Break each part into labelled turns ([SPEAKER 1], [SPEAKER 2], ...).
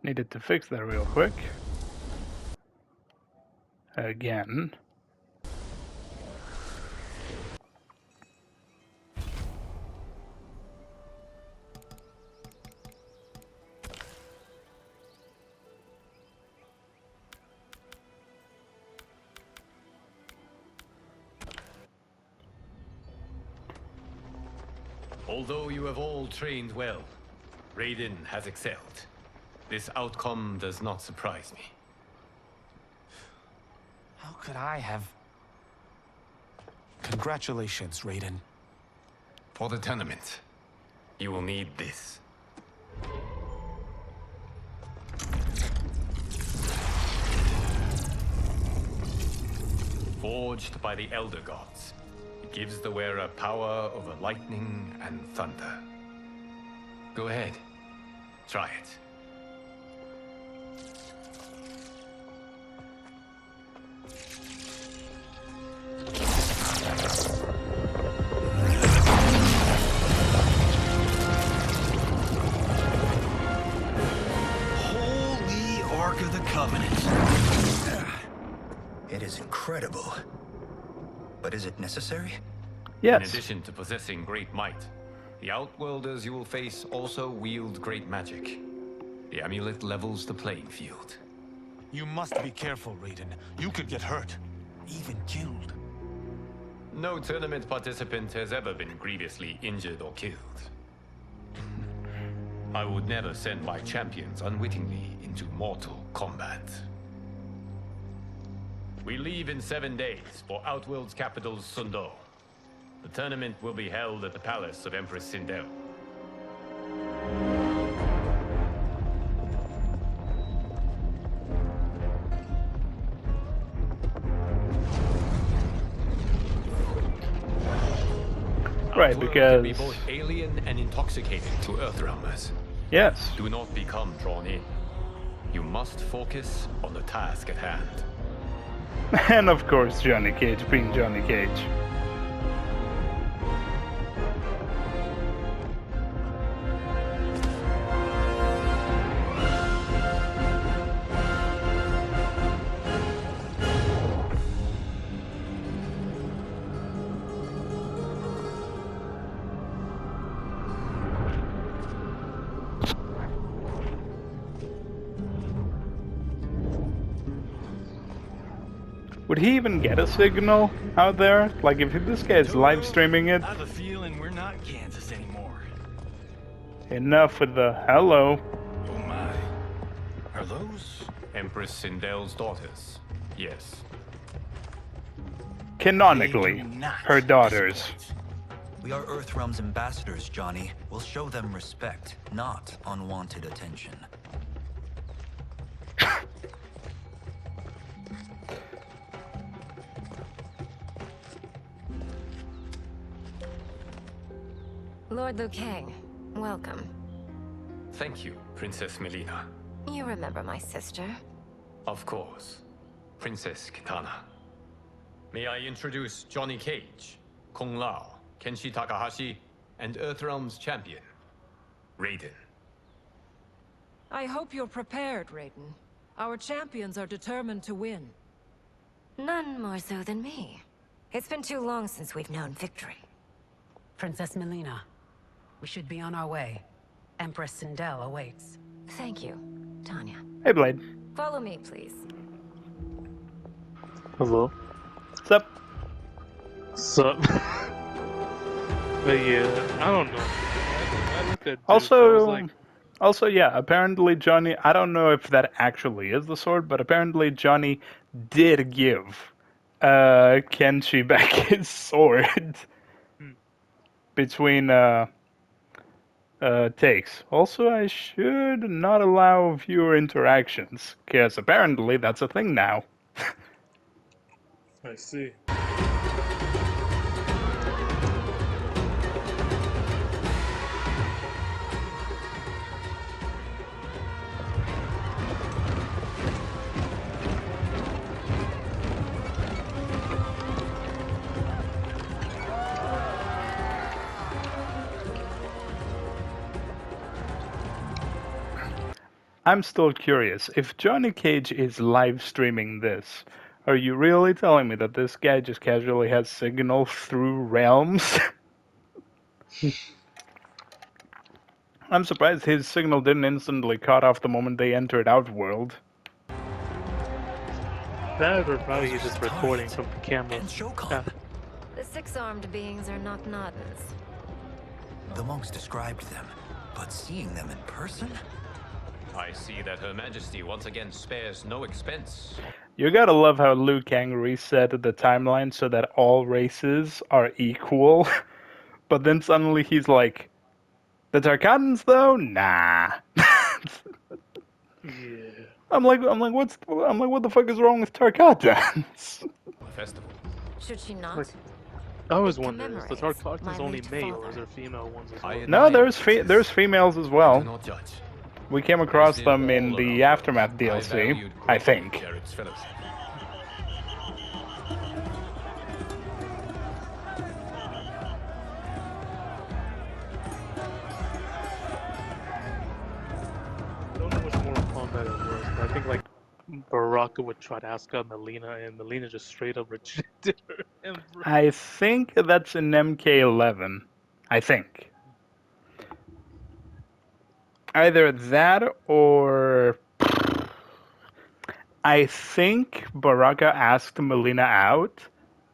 [SPEAKER 1] Needed to fix that real quick. Again.
[SPEAKER 2] Although you have all trained well, Raiden has excelled. This outcome does not surprise me.
[SPEAKER 3] How could I have... Congratulations, Raiden.
[SPEAKER 2] For the tournament, you will need this. Forged by the Elder Gods, it gives the wearer power over lightning and thunder. Go ahead, try it.
[SPEAKER 4] Holy Ark of the Covenant. It is incredible. But is it necessary?
[SPEAKER 1] Yes.
[SPEAKER 2] In addition to possessing great might, the Outworlders you will face also wield great magic. The amulet levels the playing field.
[SPEAKER 3] You must be careful, Raiden. You could get hurt. Even killed.
[SPEAKER 2] No tournament participant has ever been grievously injured or killed. I would never send my champions unwittingly into mortal combat. We leave in 7 days for Outworld's capital, Sundo. The tournament will be held at the palace of Empress Sindel.
[SPEAKER 1] Right,
[SPEAKER 2] Outworld
[SPEAKER 1] because...
[SPEAKER 2] can be both alien and intoxicating to Earthrealmers.
[SPEAKER 1] Yes.
[SPEAKER 2] Do not become drawn in. You must focus on the task at hand.
[SPEAKER 1] And of course, Johnny Cage being Johnny Cage. Would he even get a signal out there? Like, if this guy is live streaming it?
[SPEAKER 5] I have a feeling we're not Kansas anymore.
[SPEAKER 1] Enough with the hello.
[SPEAKER 5] Oh my. Are those?
[SPEAKER 2] Empress Sindel's daughters. Yes.
[SPEAKER 1] Canonically,
[SPEAKER 5] They do not
[SPEAKER 1] her daughters.
[SPEAKER 5] disappoint.
[SPEAKER 4] We are Earthrealm's ambassadors, Johnny. We'll show them respect, not unwanted attention.
[SPEAKER 6] Lord Liu Kang, welcome.
[SPEAKER 2] Thank you, Princess Melina.
[SPEAKER 6] You remember my sister?
[SPEAKER 2] Of course. Princess Kitana. May I introduce Johnny Cage, Kung Lao, Kenshi Takahashi, and Earthrealm's champion, Raiden.
[SPEAKER 7] I hope you're prepared, Raiden. Our champions are determined to win.
[SPEAKER 6] None more so than me. It's been too long since we've known victory.
[SPEAKER 8] Princess Melina, we should be on our way. Empress Sindel awaits.
[SPEAKER 6] Thank you, Tanya.
[SPEAKER 1] Hey, Blade.
[SPEAKER 6] Follow me, please.
[SPEAKER 9] Hello.
[SPEAKER 1] What's up?
[SPEAKER 9] Sup? But yeah, I don't know. I looked at
[SPEAKER 1] Also, yeah, apparently Johnny, I don't know if that actually is the sword, but apparently Johnny did give Kenshi back his sword between takes. Also, I should not allow viewer interactions, because apparently that's a thing now.
[SPEAKER 9] I see.
[SPEAKER 1] I'm still curious. If Johnny Cage is live streaming this, are you really telling me that this guy just casually has signal through realms? I'm surprised his signal didn't instantly cut off the moment they entered Outworld.
[SPEAKER 9] That or probably he's just recording from the camera.
[SPEAKER 4] And Shokan.
[SPEAKER 9] Yeah.
[SPEAKER 6] The six-armed beings are not Nodens.
[SPEAKER 4] The monks described them, but seeing them in person?
[SPEAKER 2] I see that Her Majesty once again spares no expense.
[SPEAKER 1] You gotta love how Liu Kang reset the timeline so that all races are equal. But then suddenly he's like, the Tarkatans though? Nah.
[SPEAKER 9] Yeah.
[SPEAKER 1] I'm like, what the fuck is wrong with Tarkatans?
[SPEAKER 2] Festival.
[SPEAKER 6] Should she not?
[SPEAKER 9] Like, I always wonder, is the
[SPEAKER 6] Commemorates
[SPEAKER 9] Tarkatans
[SPEAKER 6] my
[SPEAKER 9] only
[SPEAKER 6] late
[SPEAKER 9] male, or
[SPEAKER 6] father.
[SPEAKER 9] is there female ones as well?
[SPEAKER 1] No, there's females as
[SPEAKER 2] Do
[SPEAKER 1] well.
[SPEAKER 2] not judge.
[SPEAKER 1] We came across
[SPEAKER 2] As
[SPEAKER 1] them in
[SPEAKER 2] all
[SPEAKER 1] the
[SPEAKER 2] around
[SPEAKER 1] Aftermath
[SPEAKER 2] the world,
[SPEAKER 1] DLC,
[SPEAKER 2] valued
[SPEAKER 1] I
[SPEAKER 2] greatly
[SPEAKER 1] think.
[SPEAKER 2] Jared's fellowship.
[SPEAKER 9] I don't know which Mortal Kombat it was, but I think like Baraka would try to ask out Melina, and Melina just straight up rejected her. And
[SPEAKER 1] I think that's in MK11. I think. Either that or I think Baraka asked Melina out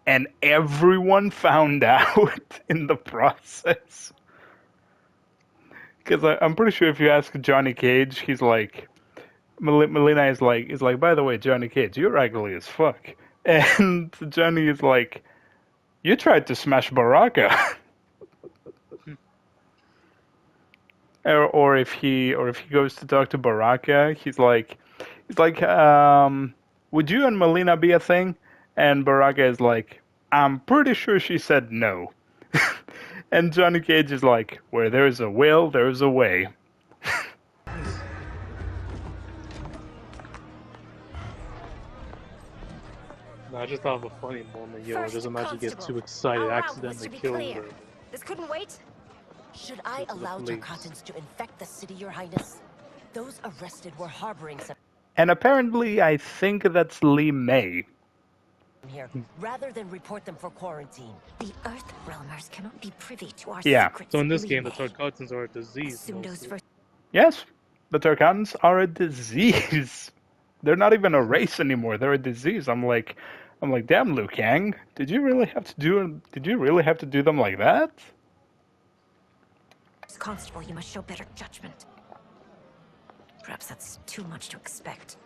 [SPEAKER 1] and everyone found out in the process. Because I'm pretty sure if you ask Johnny Cage, he's like, Melina is like, by the way, Johnny Cage, you're ugly as fuck. And Johnny is like, you tried to smash Baraka. Or if he goes to talk to Baraka, he's like, would you and Melina be a thing? And Baraka is like, I'm pretty sure she said no. And Johnny Cage is like, where there's a will, there's a way.
[SPEAKER 9] no, I just thought of a funny moment. Yo,
[SPEAKER 6] First
[SPEAKER 9] just imagine you get
[SPEAKER 6] Constable.
[SPEAKER 9] too excited,
[SPEAKER 6] Our route
[SPEAKER 9] accidentally
[SPEAKER 6] was to be
[SPEAKER 9] kill
[SPEAKER 6] clear.
[SPEAKER 9] her.
[SPEAKER 6] This couldn't wait?
[SPEAKER 10] Should I
[SPEAKER 9] To the
[SPEAKER 10] allow
[SPEAKER 9] police.
[SPEAKER 10] Tarkatans to infect the city, Your Highness? Those arrested were harboring some
[SPEAKER 1] And apparently, I think that's Lee May.
[SPEAKER 10] here, rather than report them for quarantine.
[SPEAKER 6] The Earth Realmers cannot be privy to our
[SPEAKER 1] Yeah.
[SPEAKER 6] secrets.
[SPEAKER 9] So in this game, the
[SPEAKER 6] Lee May.
[SPEAKER 9] Tarkatans are a disease.
[SPEAKER 6] Assume those
[SPEAKER 9] mostly.
[SPEAKER 6] first
[SPEAKER 1] Yes, the Tarkatans are a disease. They're not even a race anymore. They're a disease. I'm like, damn, Liu Kang, did you really have to do them like that?
[SPEAKER 6] Constable, you must show better judgment. Perhaps that's too much to expect.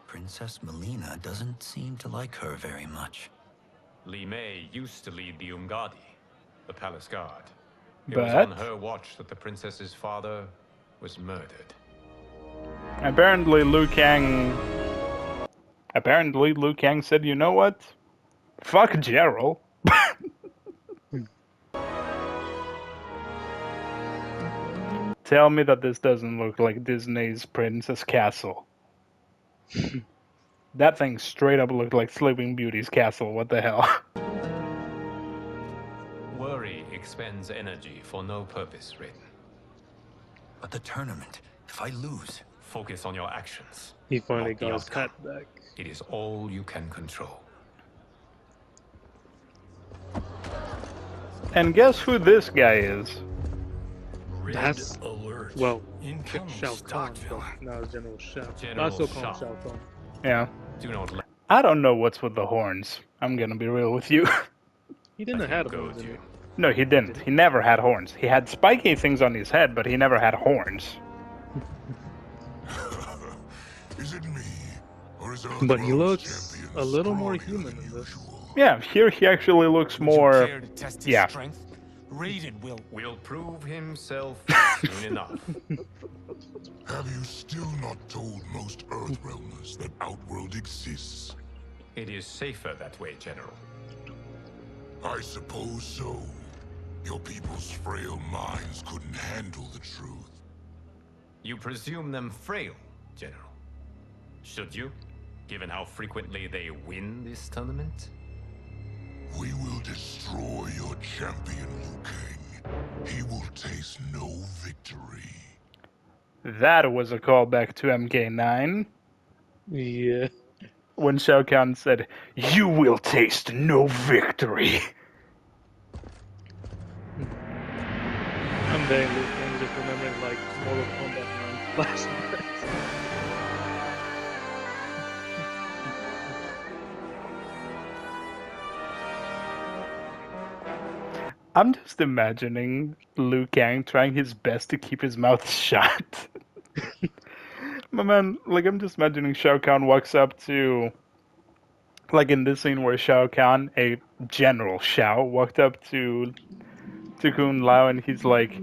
[SPEAKER 4] Princess Melina doesn't seem to like her very much.
[SPEAKER 2] Li Mei used to lead the Umgadi, the palace guard. It was on her watch that the princess's father was murdered.
[SPEAKER 1] Apparently, Liu Kang said, you know what? Fuck Geralt. Tell me that this doesn't look like Disney's Princess Castle. That thing straight up looked like Sleeping Beauty's castle. What the hell?
[SPEAKER 2] Worry expends energy for no purpose, Raiden.
[SPEAKER 4] But the tournament, if I lose...
[SPEAKER 2] Focus on your actions.
[SPEAKER 9] He finally
[SPEAKER 2] not the
[SPEAKER 9] got his
[SPEAKER 2] outcome.
[SPEAKER 9] cat back.
[SPEAKER 2] It is all you can control.
[SPEAKER 1] And guess who this guy is?
[SPEAKER 9] That's
[SPEAKER 5] alert.
[SPEAKER 9] well,
[SPEAKER 5] Incoming
[SPEAKER 9] Shao Kahn.
[SPEAKER 5] Stockville.
[SPEAKER 9] Now it's General Shao.
[SPEAKER 2] General
[SPEAKER 9] Not so called
[SPEAKER 2] Shao.
[SPEAKER 9] Shao Kahn.
[SPEAKER 1] Yeah.
[SPEAKER 2] Do not let
[SPEAKER 1] I don't know what's with the horns. I'm gonna be real with you.
[SPEAKER 9] He didn't
[SPEAKER 2] him
[SPEAKER 9] have
[SPEAKER 2] go
[SPEAKER 9] horns
[SPEAKER 2] with
[SPEAKER 9] in
[SPEAKER 2] you.
[SPEAKER 9] it.
[SPEAKER 1] No, he didn't. He never had horns. He had spiky things on his head, but he never had horns.
[SPEAKER 11] Is it me? Or is
[SPEAKER 9] But he looks a little more human in this.
[SPEAKER 1] Yeah, here he actually looks
[SPEAKER 3] Would you
[SPEAKER 1] more...
[SPEAKER 3] care to test his
[SPEAKER 1] yeah.
[SPEAKER 3] strength? Raiden will
[SPEAKER 2] prove himself soon enough.
[SPEAKER 11] Have you still not told most Earthrealmers that Outworld exists?
[SPEAKER 2] It is safer that way, General.
[SPEAKER 11] I suppose so. Your people's frail minds couldn't handle the truth.
[SPEAKER 2] You presume them frail, General. Should you, given how frequently they win this tournament?
[SPEAKER 11] We will destroy your champion, Liu Kang. He will taste no
[SPEAKER 1] That was a callback to MK9
[SPEAKER 9] Yeah.
[SPEAKER 1] when Shao Kahn said, "You will taste no victory."
[SPEAKER 9] I'm very loose. I'm just remembering like Mortal Kombat 9 flashbacks.
[SPEAKER 1] I'm just imagining Liu Kang trying his best to keep his mouth shut. My man, like I'm just imagining Shao Kahn walks up to, like in this scene where Shao Kahn, a General Shao, walked up to Kung Lao and he's like,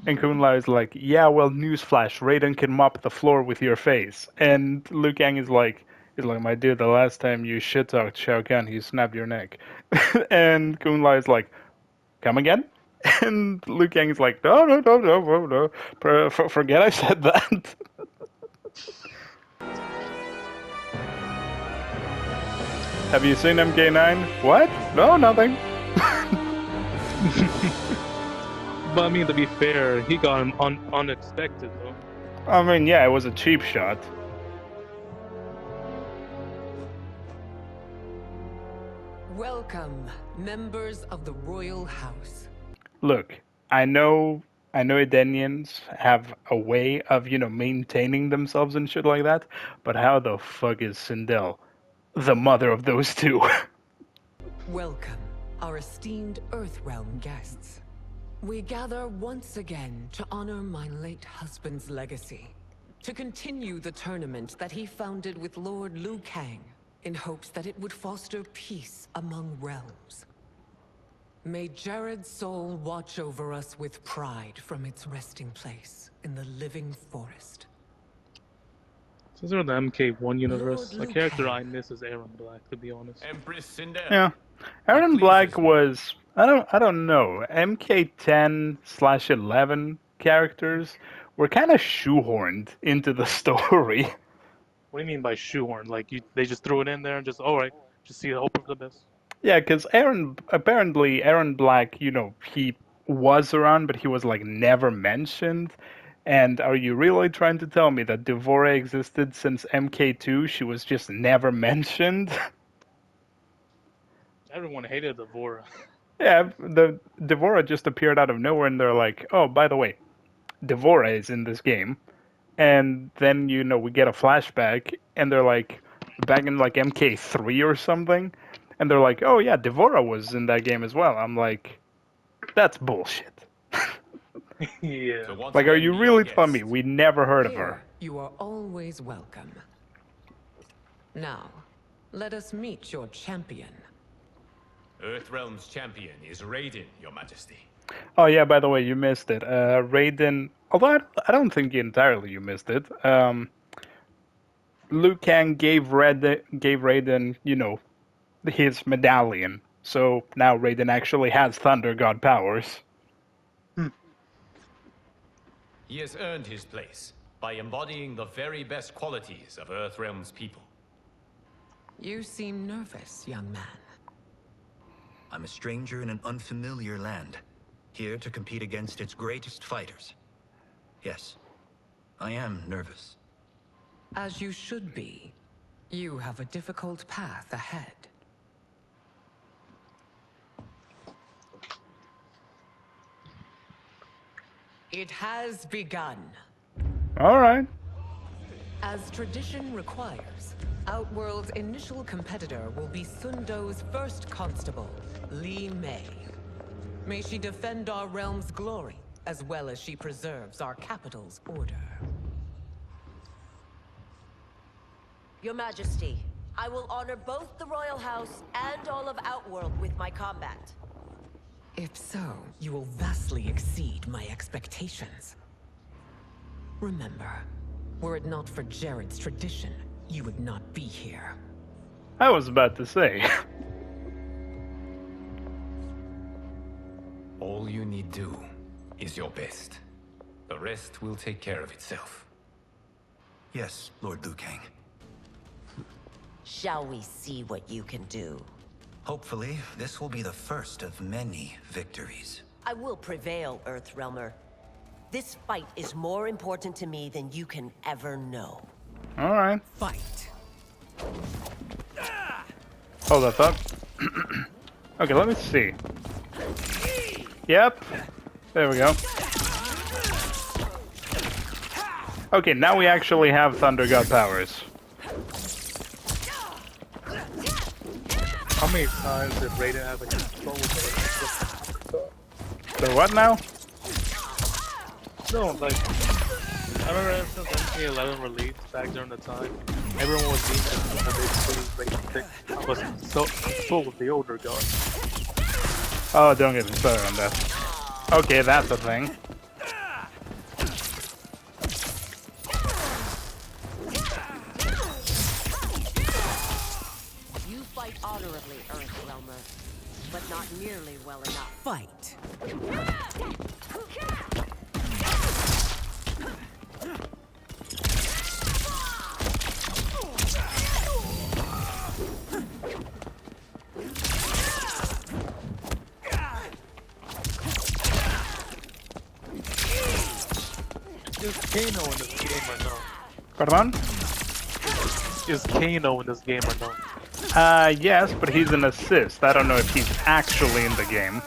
[SPEAKER 1] and Kung Lao is like, yeah, well, newsflash, Raiden can mop the floor with your face. And Liu Kang is like, my dude, the last time you shit talked Shao Kahn, he snapped your neck. And Kung Lao is like, come again? And Liu Kang is like, no. Forget I said that. Have you seen MK9? What? No, nothing.
[SPEAKER 9] But I mean, to be fair, he got him unexpected though.
[SPEAKER 1] I mean, yeah, it was a cheap shot.
[SPEAKER 7] Welcome, members of the Royal House.
[SPEAKER 1] Look, I know Edenians have a way of, maintaining themselves and shit like that, but how the fuck is Sindel the mother of those two?
[SPEAKER 7] Welcome, our esteemed Earthrealm guests. We gather once again to honor my late husband's legacy, to continue the tournament that he founded with Lord Liu Kang, in hopes that it would foster peace among realms. May Jared's soul watch over us with pride from its resting place in the living forest.
[SPEAKER 9] Since we're in the MK1 universe,
[SPEAKER 7] Lord
[SPEAKER 9] a character
[SPEAKER 7] Liu
[SPEAKER 9] I miss is Aaron Black, to be honest.
[SPEAKER 2] Empress Sindel.
[SPEAKER 1] Yeah. Aaron Black was, I don't know, MK10/11 characters were kind of shoehorned into the story.
[SPEAKER 9] What do you mean by shoehorn? Like they just threw it in there and just, alright, just see the hope for the best.
[SPEAKER 1] Yeah, because apparently Aaron Black, he was around, but he was like never mentioned. And are you really trying to tell me that Devora existed since MK2? She was just never mentioned?
[SPEAKER 9] Everyone hated Devora.
[SPEAKER 1] Yeah, the Devora just appeared out of nowhere, and they're like, "Oh, by the way, Devora is in this game." And then we get a flashback, and they're like, back in like MK3 or something, and they're like, "Oh yeah, Devora was in that game as well." I'm like, that's bullshit.
[SPEAKER 9] Yeah.
[SPEAKER 2] So once
[SPEAKER 1] Like, are
[SPEAKER 2] again,
[SPEAKER 1] you
[SPEAKER 2] be
[SPEAKER 1] really
[SPEAKER 2] our
[SPEAKER 1] telling me
[SPEAKER 2] guest.
[SPEAKER 1] we never heard of her?
[SPEAKER 7] Here, you are always welcome. Now, let us meet your champion.
[SPEAKER 2] Earthrealm's champion is Raiden, Your Majesty.
[SPEAKER 1] Oh yeah, by the way, you missed it. Raiden, although I don't think entirely you missed it. Liu Kang gave Raiden, his medallion. So now Raiden actually has Thunder God powers.
[SPEAKER 2] He has earned his place by embodying the very best qualities of Earthrealm's people.
[SPEAKER 7] You seem nervous, young man.
[SPEAKER 4] I'm a stranger in an unfamiliar land, here to compete against its greatest fighters. Yes, I am nervous.
[SPEAKER 7] As you should be. You have a difficult path ahead. It has begun.
[SPEAKER 1] All right.
[SPEAKER 7] As tradition requires, Outworld's initial competitor will be Sundo's first constable, Li Mei. May she defend our realm's glory, as well as she preserves our capital's order.
[SPEAKER 10] Your Majesty, I will honor both the Royal House and all of Outworld with my combat.
[SPEAKER 7] If so, you will vastly exceed my expectations. Remember, were it not for Jared's tradition, you would not be here.
[SPEAKER 1] I was about to say.
[SPEAKER 2] All you need do is your best. The rest will take care of itself.
[SPEAKER 4] Yes, Lord Liu Kang.
[SPEAKER 10] Shall we see what you can do?
[SPEAKER 4] Hopefully, this will be the first of many victories.
[SPEAKER 10] I will prevail, Earthrealmer. This fight is more important to me than you can ever know.
[SPEAKER 1] All right.
[SPEAKER 7] Fight.
[SPEAKER 1] Hold that thought. Okay, let me see. Yep. There we go. Okay, now we actually have Thunder God powers.
[SPEAKER 9] How many times did Raiden have a control over
[SPEAKER 1] So what now?
[SPEAKER 9] No, like, I remember since MK11 released back during the time, everyone was being that they Raiden was so full with the older god.
[SPEAKER 1] Oh, don't get me started on that. Okay, that's a thing.
[SPEAKER 10] You fight honorably, Earthrealmer, but not nearly well enough.
[SPEAKER 7] Fight.
[SPEAKER 9] Is Kano in this game or no?
[SPEAKER 1] Pardon?
[SPEAKER 9] Is Kano in this game or no?
[SPEAKER 1] Yes, but he's an assist. I don't know if he's actually in the game.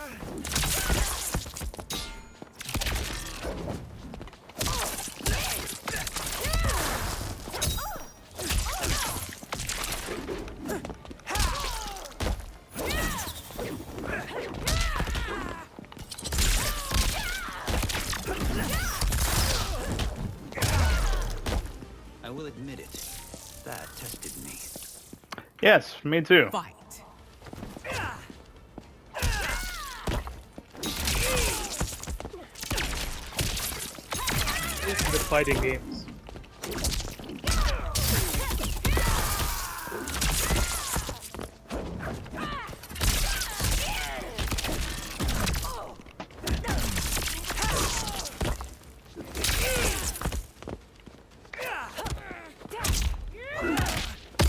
[SPEAKER 4] I will admit it. That tested me.
[SPEAKER 1] Yes, me too.
[SPEAKER 7] Fight.
[SPEAKER 9] This is the fighting games.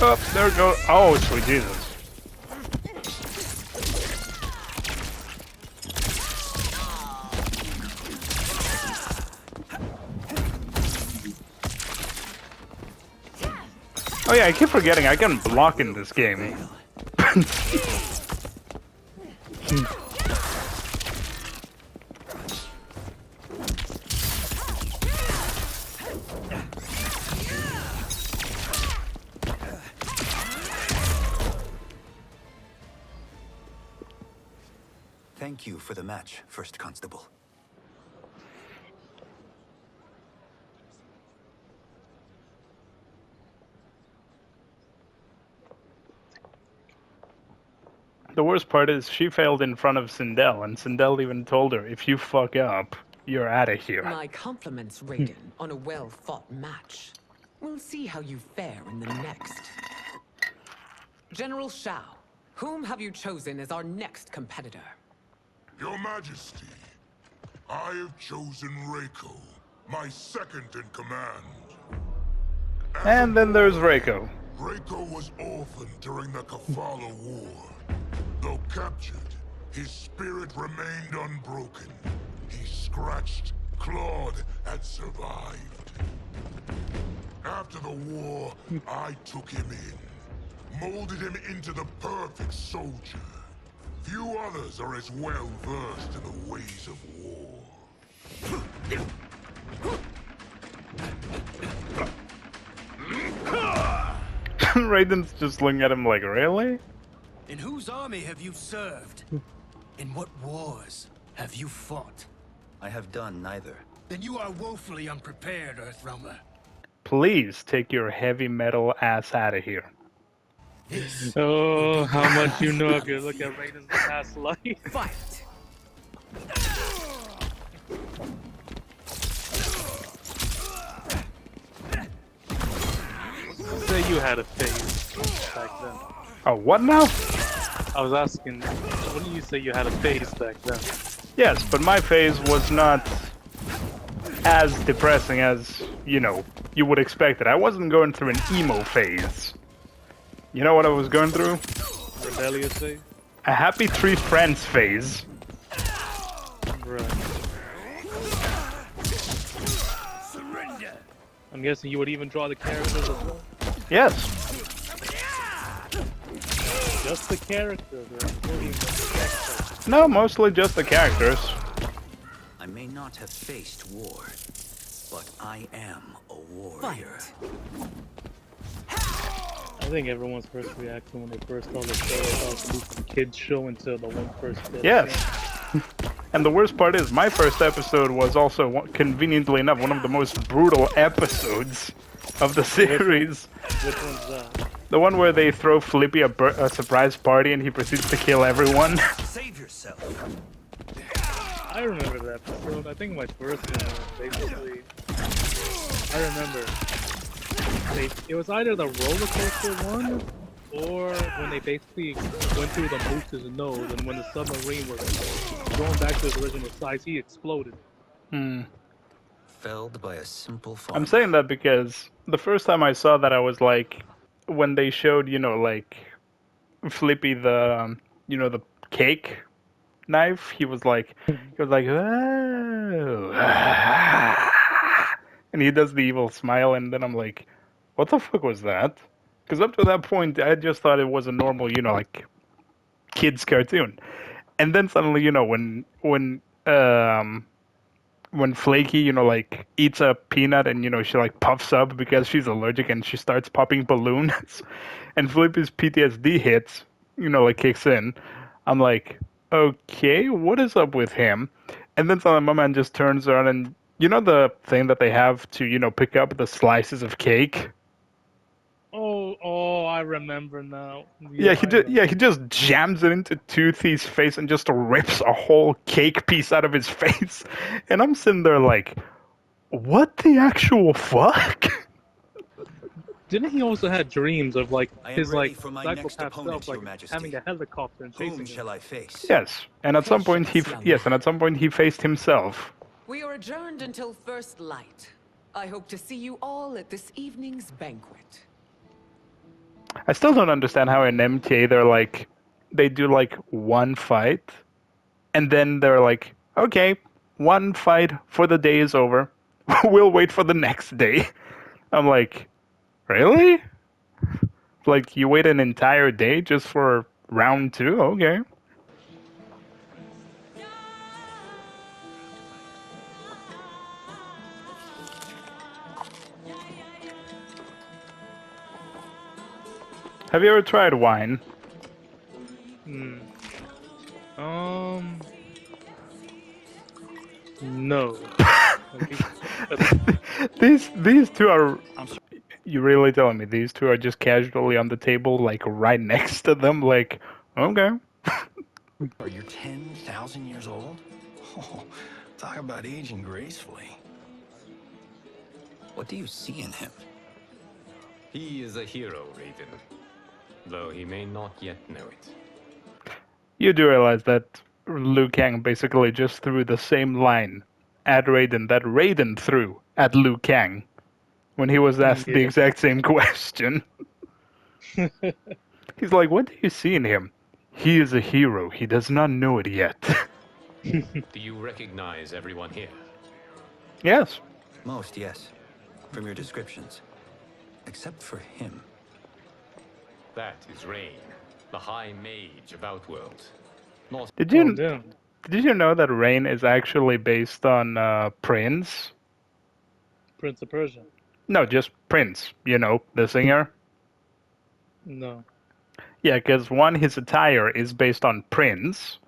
[SPEAKER 1] Oh, there we go. Oh, sweet Jesus. Oh yeah, I keep forgetting I can block in this game.
[SPEAKER 4] Thank you for the match, First Constable.
[SPEAKER 1] The worst part is she failed in front of Sindel, and Sindel even told her, if you fuck up, you're out of here.
[SPEAKER 7] My compliments, Raiden, on a well-fought match. We'll see how you fare in the next. General Shao, whom have you chosen as our next competitor?
[SPEAKER 11] Your Majesty, I have chosen Reiko, my second in command.
[SPEAKER 1] And then there's Reiko.
[SPEAKER 11] Reiko was orphaned during the Kafala War. Though captured, his spirit remained unbroken. He scratched, clawed, and survived. After the war, I took him in, molded him into the perfect soldier. Few others are as well versed in the ways of war.
[SPEAKER 1] Raiden's just looking at him like, really?
[SPEAKER 5] In whose army have you served? In what wars have you fought?
[SPEAKER 4] I have done neither.
[SPEAKER 5] Then you are woefully unprepared, Earthrealmer.
[SPEAKER 1] Please take your heavy metal ass out of here.
[SPEAKER 9] Oh, how much you know if you look at Raiden's past life.
[SPEAKER 7] Fight!
[SPEAKER 9] Say you had a phase back then.
[SPEAKER 1] Oh, what now?
[SPEAKER 9] I was asking, wouldn't you say you had a phase back then?
[SPEAKER 1] Yes, but my phase was not as depressing as, you know, you would expect it. I wasn't going through an emo phase. You know what I was going through?
[SPEAKER 9] Rebellious phase?
[SPEAKER 1] A happy three friends phase.
[SPEAKER 9] Right. I'm guessing you would even draw the characters as well.
[SPEAKER 1] Yes.
[SPEAKER 9] Just the characters, or including the text.
[SPEAKER 1] No, mostly just the characters.
[SPEAKER 4] I may not have faced war, but I am a warrior.
[SPEAKER 9] I think everyone's first reaction when they first saw the show about the kids show until the one first bit.
[SPEAKER 1] Yes. And the worst part is, my first episode was also, conveniently enough, one of the most brutal episodes of the series.
[SPEAKER 9] Which one's that?
[SPEAKER 1] The one where they throw Flippy a surprise party and he proceeds to kill everyone.
[SPEAKER 4] Save yourself.
[SPEAKER 9] I remember that episode. I think my first one, basically, I remember. It was either the roller coaster one, or when they basically went through the moose's nose, and when the submarine was going back to its original size, he exploded.
[SPEAKER 4] Felled by a simple farmer.
[SPEAKER 1] I'm saying that because the first time I saw that, I was like, when they showed, you know, like, Flippy the, you know, the cake knife, he was like, oh, and he does the evil smile, and then I'm like, what the fuck was that? Because up to that point, I just thought it was a normal, you know, like, kids cartoon. And then suddenly, you know, when Flaky, you know, like, eats a peanut and, you know, she, like, puffs up because she's allergic and she starts popping balloons, and Flippy's PTSD hits, you know, like, kicks in, I'm like, okay, what is up with him? And then suddenly my man just turns around and, you know the thing that they have to, you know, pick up the slices of cake?
[SPEAKER 9] Oh, I remember now.
[SPEAKER 1] Yeah, he just jams it into Toothy's face and just rips a whole cake piece out of his face. And I'm sitting there like, what the actual fuck?
[SPEAKER 9] Didn't he also have dreams of like his like
[SPEAKER 4] for my next
[SPEAKER 9] psychopath
[SPEAKER 4] opponent,
[SPEAKER 9] self, like
[SPEAKER 4] Your Majesty.
[SPEAKER 9] having a helicopter and chasing
[SPEAKER 4] Whom
[SPEAKER 9] him?
[SPEAKER 4] shall I face?
[SPEAKER 1] Yes, and at some point he faced himself.
[SPEAKER 7] We are adjourned until first light. I hope to see you all at this evening's banquet.
[SPEAKER 1] I still don't understand how in MTA they do like one fight, and then they're like, okay, one fight for the day is over. We'll wait for the next day. I'm like, really? Like, you wait an entire day just for round 2? Okay. Have you ever tried wine?
[SPEAKER 9] No.
[SPEAKER 1] These two are... You really telling me these two are just casually on the table, like right next to them? Like, okay.
[SPEAKER 4] Are you 10,000 years old? Oh, talk about aging gracefully. What do you see in him?
[SPEAKER 2] He is a hero, Raiden. Though he may not yet know it.
[SPEAKER 1] You do realize that Liu Kang basically just threw the same line at Raiden that Raiden threw at Liu Kang when he was asked the exact same question. He's like, what do you see in him? He is a hero. He does not know it yet.
[SPEAKER 2] Do you recognize everyone here?
[SPEAKER 1] Yes.
[SPEAKER 4] Most, yes. From your descriptions. Except for him.
[SPEAKER 2] That is Rain, the High Mage of Outworld. Not
[SPEAKER 1] Did you know that Rain is actually based on Prince?
[SPEAKER 9] Prince of Persia.
[SPEAKER 1] No, just Prince. You know, the singer.
[SPEAKER 9] No.
[SPEAKER 1] Yeah, because one, his attire is based on Prince,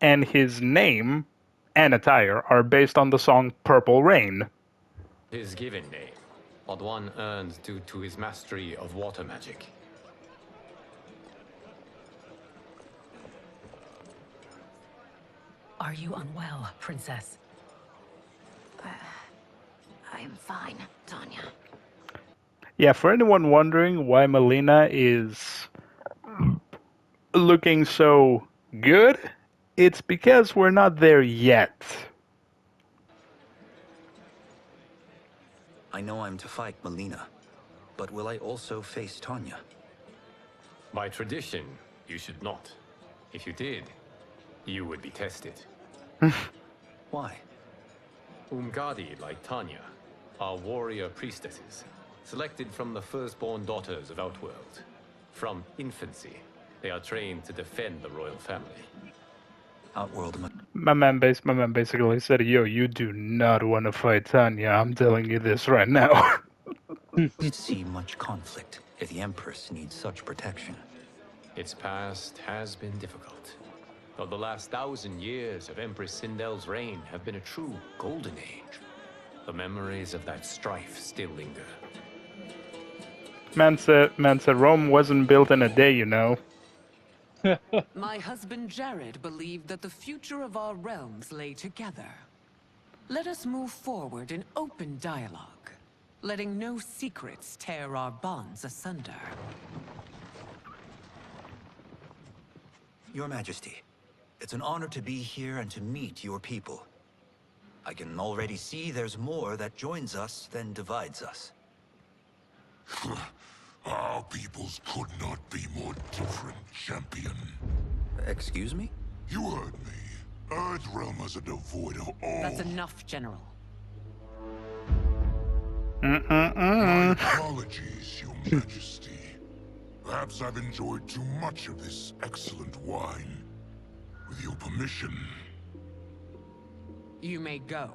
[SPEAKER 1] and his name and attire are based on the song Purple Rain.
[SPEAKER 2] his given name, but one earned due to his mastery of water magic.
[SPEAKER 8] Are you unwell, Princess?
[SPEAKER 6] I am fine, Tanya.
[SPEAKER 1] Yeah, for anyone wondering why Melina is looking so good, it's because we're not there yet.
[SPEAKER 4] I know I'm to fight Melina, but will I also face Tanya?
[SPEAKER 2] By tradition, you should not. If you did, you would be tested.
[SPEAKER 4] Why?
[SPEAKER 2] Umgadi, like Tanya, are warrior priestesses, selected from the firstborn daughters of Outworld. From infancy, they are trained to defend the royal family.
[SPEAKER 4] Outworld.
[SPEAKER 1] My man basically said, "Yo, you do not want to fight Tanya. I'm telling you this right now."
[SPEAKER 4] Did see much conflict if the Empress needs such protection.
[SPEAKER 2] Its past has been difficult, though the last 1,000 years of Empress Sindel's reign have been a true golden age. The memories of that strife still linger.
[SPEAKER 1] Man said Rome wasn't built in a day, you know.
[SPEAKER 7] My husband Jared believed that the future of our realms lay together. Let us move forward in open dialogue, letting no secrets tear our bonds asunder.
[SPEAKER 4] Your Majesty, it's an honor to be here and to meet your people. I can already see there's more that joins us than divides us.
[SPEAKER 11] Our peoples could not be more different, champion.
[SPEAKER 4] Excuse me?
[SPEAKER 11] You heard me. Earthrealmers are devoid of all...
[SPEAKER 7] That's enough, General.
[SPEAKER 11] My apologies, Your Majesty. Perhaps I've enjoyed too much of this excellent wine. With your permission...
[SPEAKER 7] You may go.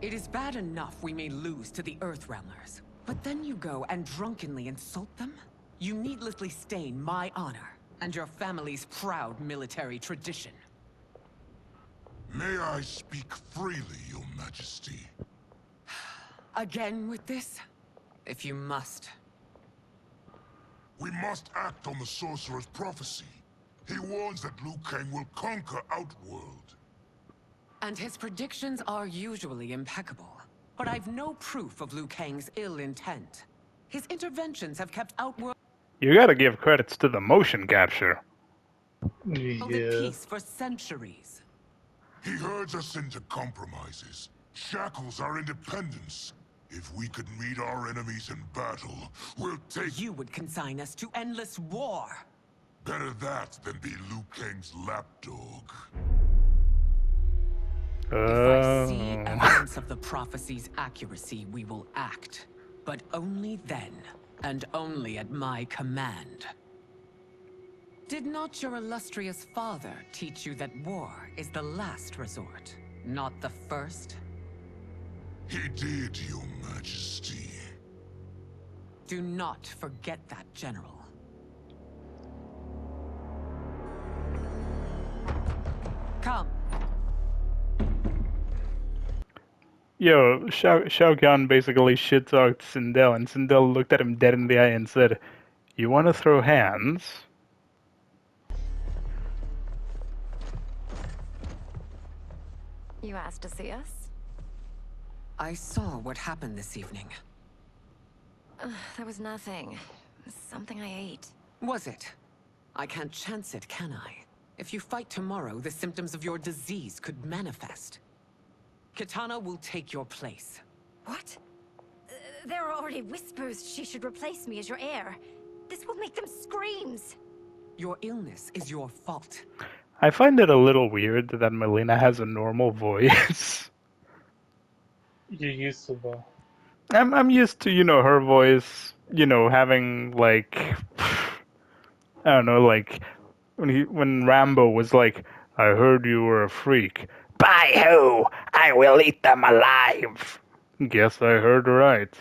[SPEAKER 7] It is bad enough we may lose to the Earthrealmers, but then you go and drunkenly insult them? You needlessly stain my honor and your family's proud military tradition.
[SPEAKER 11] May I speak freely, Your Majesty?
[SPEAKER 7] Again with this? If you must.
[SPEAKER 11] We must act on the Sorcerer's prophecy. He warns that Liu Kang will conquer Outworld.
[SPEAKER 7] And his predictions are usually impeccable. But I've no proof of Liu Kang's ill intent. His interventions have kept Outworld
[SPEAKER 1] You gotta give credits to the motion capture.
[SPEAKER 7] at peace for centuries.
[SPEAKER 11] He herds us into compromises, shackles our independence. If we could meet our enemies in battle, we'll take...
[SPEAKER 7] You would consign us to endless war.
[SPEAKER 11] Better that than be Liu Kang's lapdog.
[SPEAKER 7] If I see evidence of the prophecy's accuracy, we will act. But only then, and only at my command. Did not your illustrious father teach you that war is the last resort, not the first?
[SPEAKER 11] He did, Your Majesty.
[SPEAKER 7] Do not forget that, General. Come.
[SPEAKER 1] Yo, Shao Kahn basically shit-talked Sindel, and Sindel looked at him dead in the eye and said, "You want to throw hands?"
[SPEAKER 6] You asked to see us?
[SPEAKER 7] I saw what happened this evening.
[SPEAKER 6] There was nothing. Something I ate.
[SPEAKER 7] Was it? I can't chance it, can I? If you fight tomorrow, the symptoms of your disease could manifest. Kitana will take your place.
[SPEAKER 6] What? There are already whispers she should replace me as your heir. This will make them screams.
[SPEAKER 7] Your illness is your fault.
[SPEAKER 1] I find it a little weird that Melina has a normal voice.
[SPEAKER 9] You're used to that.
[SPEAKER 1] I'm used to, her voice, having like, I don't know, like when Rambo was like, "I heard you were a freak." "By who? I will eat them alive." Guess I heard right.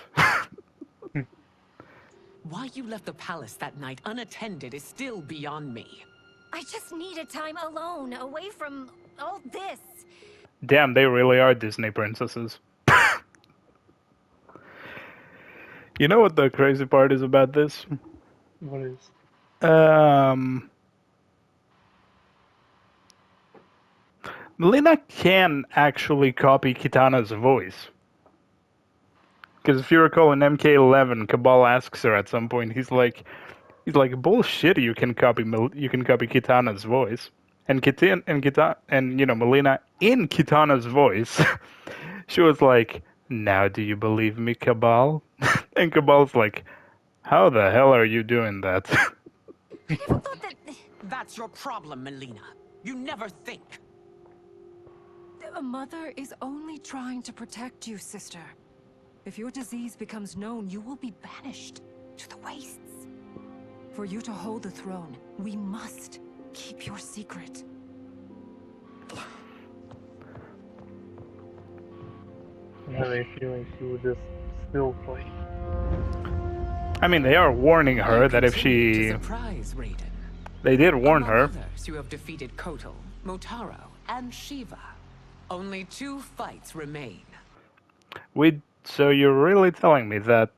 [SPEAKER 7] Why you left the palace that night unattended is still beyond me.
[SPEAKER 6] I just needed time alone, away from all this.
[SPEAKER 1] Damn, they really are Disney princesses. You know what the crazy part is about this?
[SPEAKER 9] What is?
[SPEAKER 1] Melina can actually copy Kitana's voice. Because if you recall in MK11, Cabal asks her at some point, he's like, "Bullshit, you can copy Kitana's voice." And Melina in Kitana's voice, she was like, "Now do you believe me, Cabal?" And Cabal's like, "How the hell are you doing that?"
[SPEAKER 6] I never thought that
[SPEAKER 7] That's your problem, Melina. You never think.
[SPEAKER 6] A mother is only trying to protect you, sister. If your disease becomes known, you will be banished to the wastes. For you to hold the throne, we must keep your secret.
[SPEAKER 9] I have a feeling she would just still fight.
[SPEAKER 1] I mean, they are warning her
[SPEAKER 7] You
[SPEAKER 1] that if
[SPEAKER 7] continue
[SPEAKER 1] she...
[SPEAKER 7] to surprise Raiden.
[SPEAKER 1] They did warn
[SPEAKER 7] Among
[SPEAKER 1] her.
[SPEAKER 7] others, you have defeated Kotal, Motaro, and Shiva. Only 2 fights remain.
[SPEAKER 1] So you're really telling me that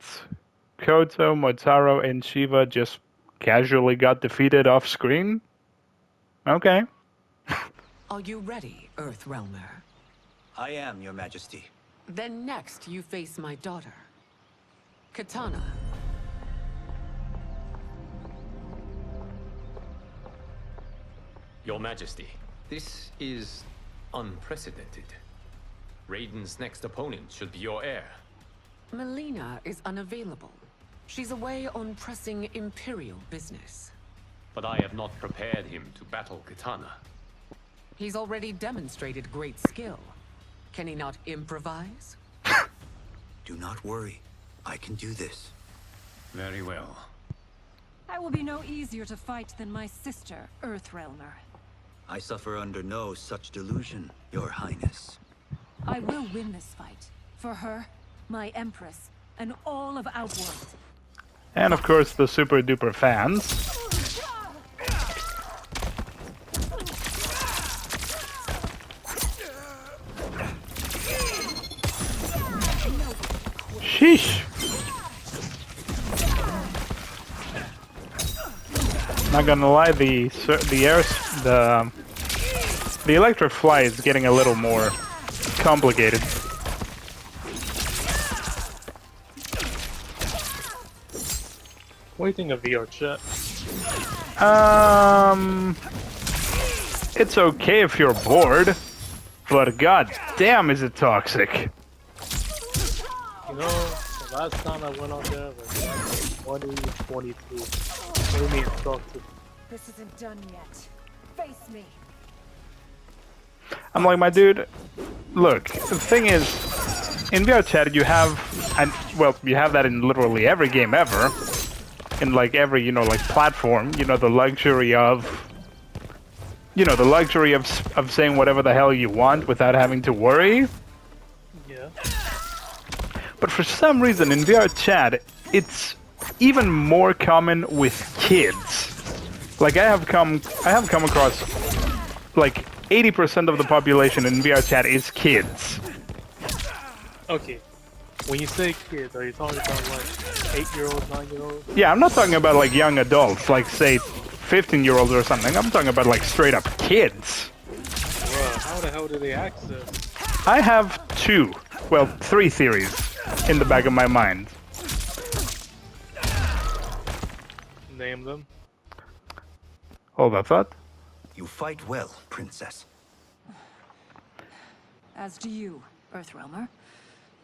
[SPEAKER 1] Koto, Motaro, and Shiva just casually got defeated off screen? Okay.
[SPEAKER 7] Are you ready, Earthrealmer?
[SPEAKER 4] I am, Your Majesty.
[SPEAKER 7] Then next you face my daughter, Katana.
[SPEAKER 2] Your Majesty, this is unprecedented. Raiden's next opponent should be your heir.
[SPEAKER 7] Melina is unavailable. She's away on pressing Imperial business.
[SPEAKER 2] But I have not prepared him to battle Katana.
[SPEAKER 7] He's already demonstrated great skill. Can he not improvise?
[SPEAKER 4] Do not worry. I can do this.
[SPEAKER 2] Very well.
[SPEAKER 6] I will be no easier to fight than my sister, Earthrealmer.
[SPEAKER 4] I suffer under no such delusion, Your Highness.
[SPEAKER 6] I will win this fight. For her, my Empress, and all of Outworld.
[SPEAKER 1] And of course the super duper fans. Sheesh. Not gonna lie, the electric fly is getting a little more complicated.
[SPEAKER 9] What do you think of VR chat?
[SPEAKER 1] It's okay if you're bored, but god damn is it toxic.
[SPEAKER 9] You know, the last time I went on there was 2022. What do you mean toxic?
[SPEAKER 6] This isn't done yet. Face me.
[SPEAKER 1] I'm like, my dude, look, the thing is, in VR chat you have, and well, you have that in literally every game ever, in like every, like platform, the luxury of, of saying whatever the hell you want without having to worry.
[SPEAKER 9] Yeah.
[SPEAKER 1] But for some reason in VR chat, it's even more common with kids. Like I have come across like 80% of the population in VR chat is kids.
[SPEAKER 9] Okay. When you say kids, are you talking about like 8-year-olds, 9-year-olds?
[SPEAKER 1] Yeah, I'm not talking about like young adults, like say 15-year-olds or something. I'm talking about like straight up kids.
[SPEAKER 9] Bruh, how the hell do they access?
[SPEAKER 1] I have 3 theories in the back of my mind.
[SPEAKER 9] Name them.
[SPEAKER 1] Hold that thought.
[SPEAKER 4] You fight well, Princess.
[SPEAKER 6] As do you, Earthrealmer.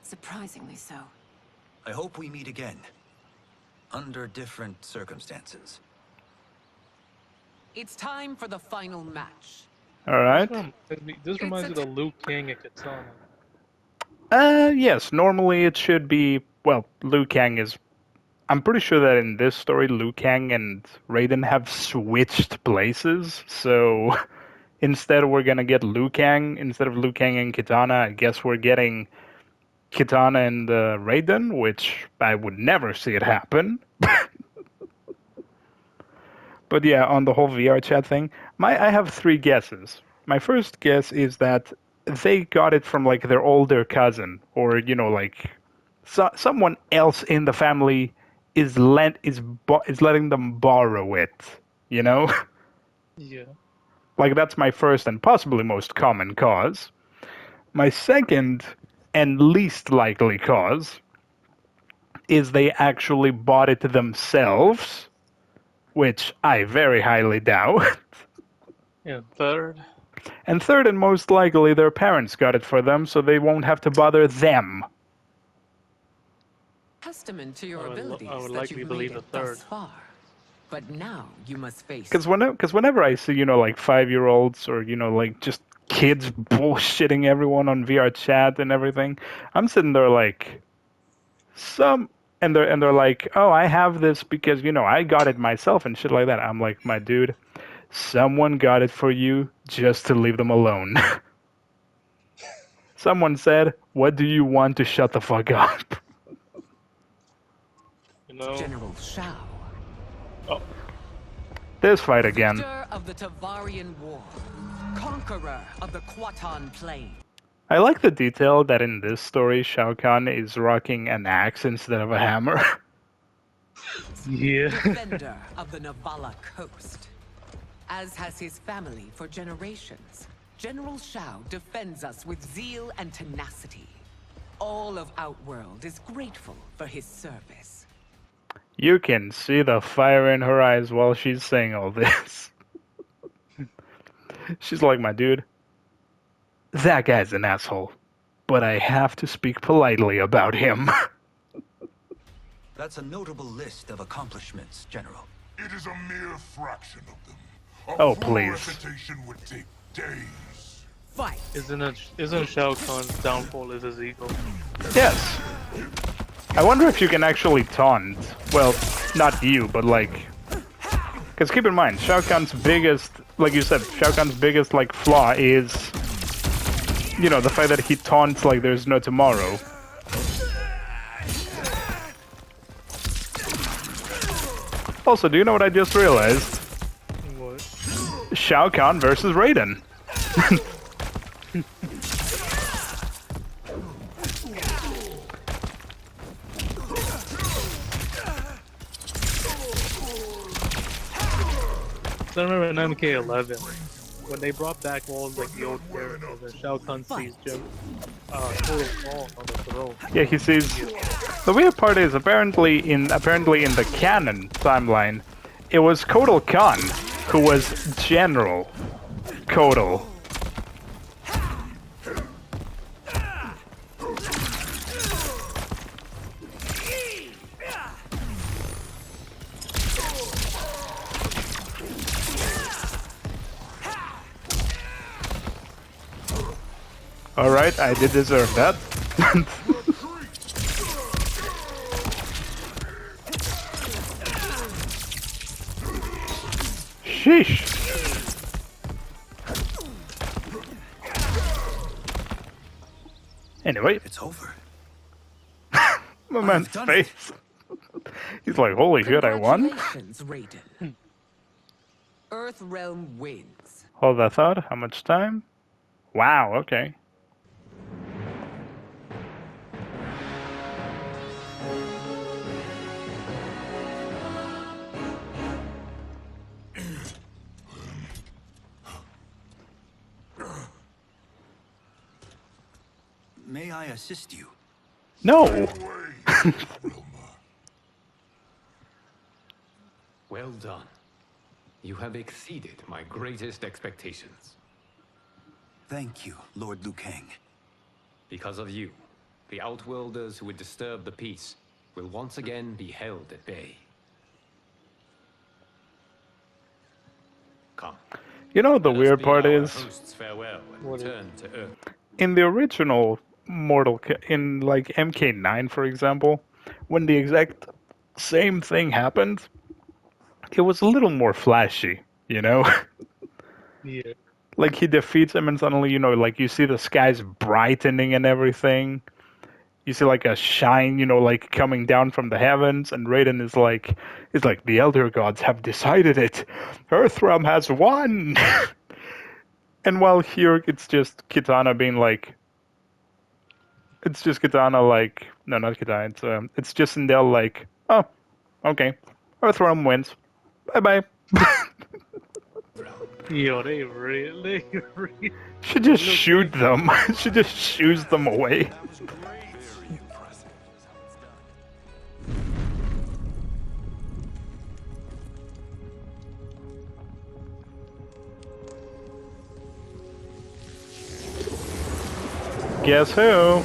[SPEAKER 6] Surprisingly so.
[SPEAKER 4] I hope we meet again. Under different circumstances.
[SPEAKER 7] It's time for the final match.
[SPEAKER 1] Alright.
[SPEAKER 9] This reminds me of the Liu Kang and Katana.
[SPEAKER 1] Yes, normally it should be, Liu Kang is... I'm pretty sure that in this story, Liu Kang and Raiden have switched places, so instead we're gonna get Liu Kang, instead of Liu Kang and Katana, I guess we're getting Katana and Raiden, which I would never see it happen. But yeah, on the whole VR chat thing, I have 3 guesses. My first guess is that they got it from like their older cousin, or someone else in the family is letting them borrow it,
[SPEAKER 9] Yeah.
[SPEAKER 1] Like that's my first and possibly most common cause. My second and least likely cause is they actually bought it themselves, which I very highly doubt.
[SPEAKER 9] And third?
[SPEAKER 1] And third and most likely their parents got it for them so they won't have to bother them.
[SPEAKER 7] Testament to your abilities
[SPEAKER 9] I would
[SPEAKER 7] that
[SPEAKER 9] likely
[SPEAKER 7] you've
[SPEAKER 9] believe
[SPEAKER 7] made
[SPEAKER 9] the
[SPEAKER 7] it
[SPEAKER 9] third.
[SPEAKER 7] thus far. But now you must face.
[SPEAKER 1] Because whenever I see, like 5-year-olds or, like just kids bullshitting everyone on VR chat and everything, I'm sitting there like, and they're like, oh, I have this because, I got it myself and shit like that. I'm like, my dude, someone got it for you just to leave them alone. Someone said, what do you want to shut the fuck up?
[SPEAKER 7] General Shao.
[SPEAKER 9] Oh.
[SPEAKER 1] This fight again.
[SPEAKER 7] Victor of the Tavarian War. Conqueror of the Kwatan Plain.
[SPEAKER 1] I like the detail that in this story, Shao Kahn is rocking an axe instead of a hammer.
[SPEAKER 9] Yeah.
[SPEAKER 7] Defender of the Navala coast. As has his family for generations, General Shao defends us with zeal and tenacity. All of Outworld is grateful for his service.
[SPEAKER 1] You can see the fire in her eyes while she's saying all this. She's like, my dude, that guy's an asshole, but I have to speak politely about him.
[SPEAKER 4] That's a notable list of accomplishments, General.
[SPEAKER 11] It is a mere fraction of them.
[SPEAKER 1] Oh,
[SPEAKER 11] full
[SPEAKER 1] please.
[SPEAKER 11] recitation would take days.
[SPEAKER 7] Fight!
[SPEAKER 9] Isn't Shao Kahn's downfall is his ego?
[SPEAKER 1] Yes. I wonder if you can actually taunt. Well, not you, but like... Because keep in mind, Shao Kahn's biggest, like you said, Shao Kahn's biggest like flaw is, the fact that he taunts like there's no tomorrow. Also, do you know what I just realized?
[SPEAKER 9] What?
[SPEAKER 1] Shao Kahn versus Raiden.
[SPEAKER 9] So I remember in MK11 when they brought back all like the old characters and Shao Kahn sees Total Fall on the throne.
[SPEAKER 1] Yeah, he sees. The weird part is apparently in the canon timeline, it was Kotal Khan who was General Kotal. Alright, I did deserve that. Sheesh. Anyway.
[SPEAKER 4] It's over.
[SPEAKER 1] My man's face. He's like, holy shit, I won?
[SPEAKER 7] Congratulations, Raiden. Earthrealm wins.
[SPEAKER 1] Hold that thought. How much time? Wow, okay.
[SPEAKER 4] May I assist you?
[SPEAKER 1] No!
[SPEAKER 2] Well done. You have exceeded my greatest expectations.
[SPEAKER 4] Thank you, Lord Liu Kang.
[SPEAKER 2] Because of you, the Outworlders who would disturb the peace will once again be held at bay. Come.
[SPEAKER 1] You know what the
[SPEAKER 2] Let us
[SPEAKER 1] weird
[SPEAKER 2] bid
[SPEAKER 1] part
[SPEAKER 2] our
[SPEAKER 1] is?
[SPEAKER 2] hosts farewell and return to Earth.
[SPEAKER 1] In the original in like MK9, for example, when the exact same thing happened, it was a little more flashy, Yeah. Like he defeats him and suddenly, like you see the skies brightening and everything. You see like a shine, like coming down from the heavens, and Raiden is like, the Elder Gods have decided it. Earthrealm has won. And while here it's just Kitana being like, no, not Kitana. It's just Sindel like, oh, okay, Earthrealm wins. Bye bye.
[SPEAKER 9] Yo, they really.
[SPEAKER 1] She just shoot them. She just shoos them away. Guess who?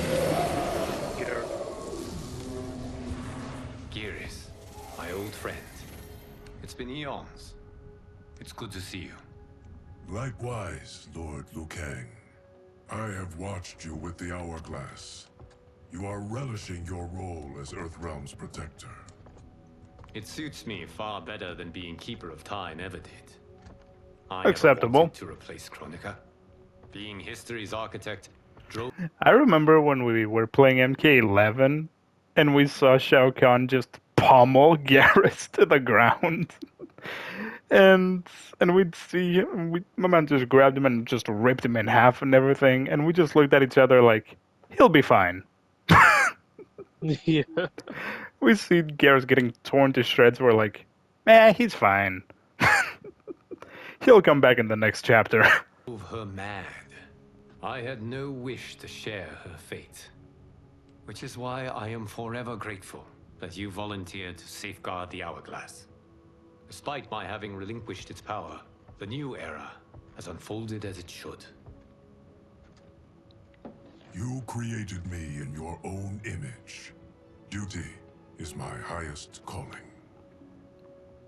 [SPEAKER 2] Geras, my old friend. It's been years It's good to see you.
[SPEAKER 11] Likewise, Lord Liu Kang. I have watched you with the hourglass. You are relishing your role as Earthrealm's protector.
[SPEAKER 2] It suits me far better than being Keeper of Time ever did. I
[SPEAKER 1] Acceptable.
[SPEAKER 2] never wanted to replace Chronica. Being history's architect drove...
[SPEAKER 1] I remember when we were playing MK11 and we saw Shao Kahn just pummel Garrus to the ground. and we'd see him, my man just grabbed him and just ripped him in half and everything, and we just looked at each other like, he'll be fine.
[SPEAKER 9] Yeah.
[SPEAKER 1] We see Garrus getting torn to shreds, we're like, he's fine. He'll come back in the next chapter.
[SPEAKER 2] Drove her mad. I had no wish to share her fate. Which is why I am forever grateful that you volunteered to safeguard the hourglass. Despite my having relinquished its power, the new era has unfolded as it should.
[SPEAKER 11] You created me in your own image. Duty is my highest calling.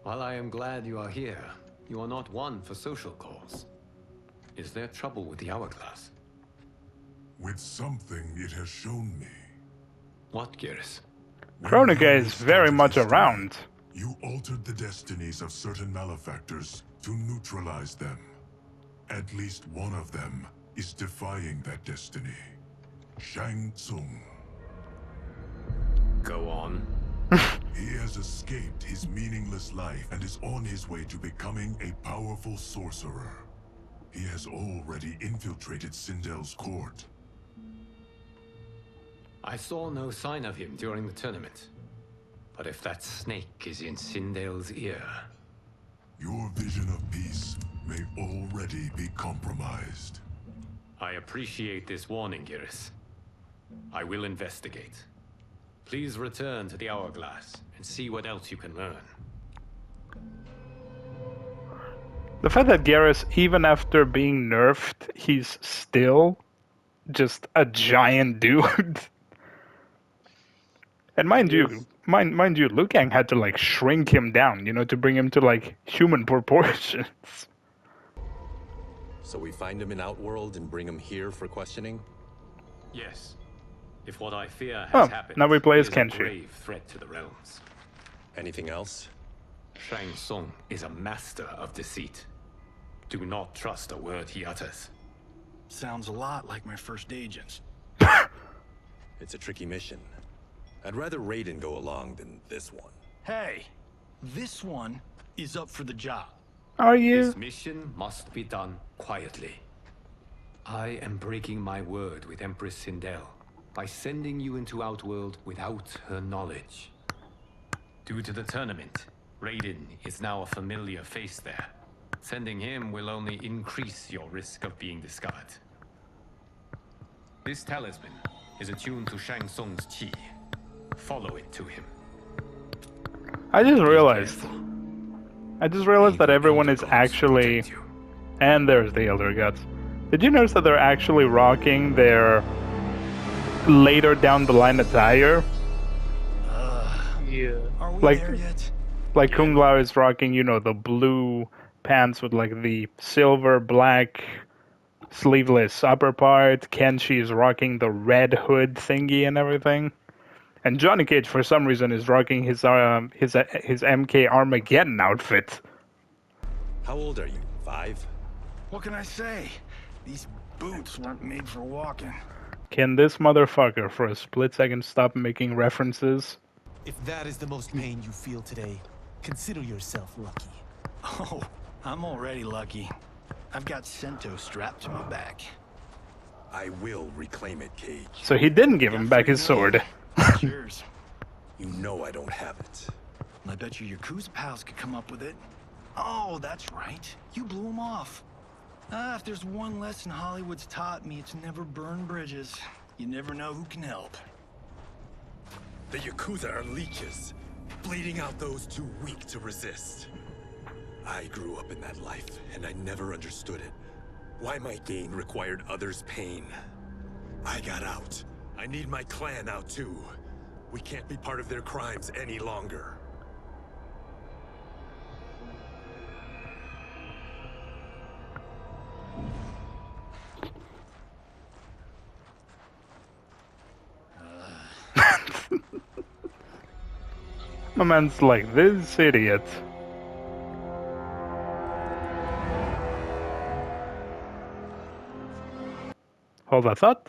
[SPEAKER 2] While I am glad you are here, you are not one for social calls. Is there trouble with the hourglass?
[SPEAKER 11] With something it has shown me.
[SPEAKER 2] What, Garrus?
[SPEAKER 1] Chronica is very much around.
[SPEAKER 11] You altered the destinies of certain malefactors to neutralize them. At least one of them is defying that destiny. Shang Tsung.
[SPEAKER 2] Go on.
[SPEAKER 11] He has escaped his meaningless life and is on his way to becoming a powerful sorcerer. He has already infiltrated Sindel's court.
[SPEAKER 2] I saw no sign of him during the tournament. But if that snake is in Sindel's ear...
[SPEAKER 11] Your vision of peace may already be compromised.
[SPEAKER 2] I appreciate this warning, Garrus. I will investigate. Please return to the hourglass and see what else you can learn.
[SPEAKER 1] The fact that Garrus, even after being nerfed, he's still just a giant dude. And mind you, Liu Kang had to like shrink him down, to bring him to like human proportions.
[SPEAKER 12] So we find him in Outworld and bring him here for questioning?
[SPEAKER 2] Yes. If what I fear has happened,
[SPEAKER 1] now we play as
[SPEAKER 2] he is a
[SPEAKER 1] Kenshi.
[SPEAKER 2] grave threat to the realms.
[SPEAKER 12] Anything else?
[SPEAKER 2] Shang Tsung is a master of deceit. Do not trust a word he utters.
[SPEAKER 5] Sounds a lot like my first agents.
[SPEAKER 12] It's a tricky mission. I'd rather Raiden go along than this one.
[SPEAKER 5] Hey, this one is up for the job.
[SPEAKER 1] Are you?
[SPEAKER 2] This mission must be done quietly. I am breaking my word with Empress Sindel by sending you into Outworld without her knowledge. Due to the tournament, Raiden is now a familiar face there. Sending him will only increase your risk of being discovered. This talisman is attuned to Shang Tsung's chi. Follow it to him.
[SPEAKER 1] I just realized that everyone is actually... And there's the Elder Gods. Did you notice that they're actually rocking their later down the line attire?
[SPEAKER 9] Yeah.
[SPEAKER 5] Are we
[SPEAKER 1] Like,
[SPEAKER 5] there yet?
[SPEAKER 1] like Kung Lao is rocking, the blue pants with like the silver black sleeveless upper part. Kenshi is rocking the red hood thingy and everything. And Johnny Cage, for some reason, is rocking his MK Armageddon outfit.
[SPEAKER 12] How old are you? 5?
[SPEAKER 5] What can I say? These boots weren't made for walking.
[SPEAKER 1] Can this motherfucker for a split second stop making references?
[SPEAKER 3] If that is the most pain you feel today, consider yourself lucky.
[SPEAKER 5] Oh, I'm already lucky. I've got Sento strapped to my back.
[SPEAKER 12] I will reclaim it, Cage.
[SPEAKER 1] So he didn't give him back his sword.
[SPEAKER 5] Cheers.
[SPEAKER 12] You know I don't have it.
[SPEAKER 5] I bet your Yakuza pals could come up with it. Oh, that's right. You blew him off. If there's one lesson Hollywood's taught me, it's never burn bridges. You never know who can help.
[SPEAKER 12] The Yakuza are leeches, bleeding out those too weak to resist. I grew up in that life, and I never understood it. Why my gain required others' pain. I got out. I need my clan out too. We can't be part of their crimes any longer.
[SPEAKER 1] My man's like, this idiot. Hold that thought.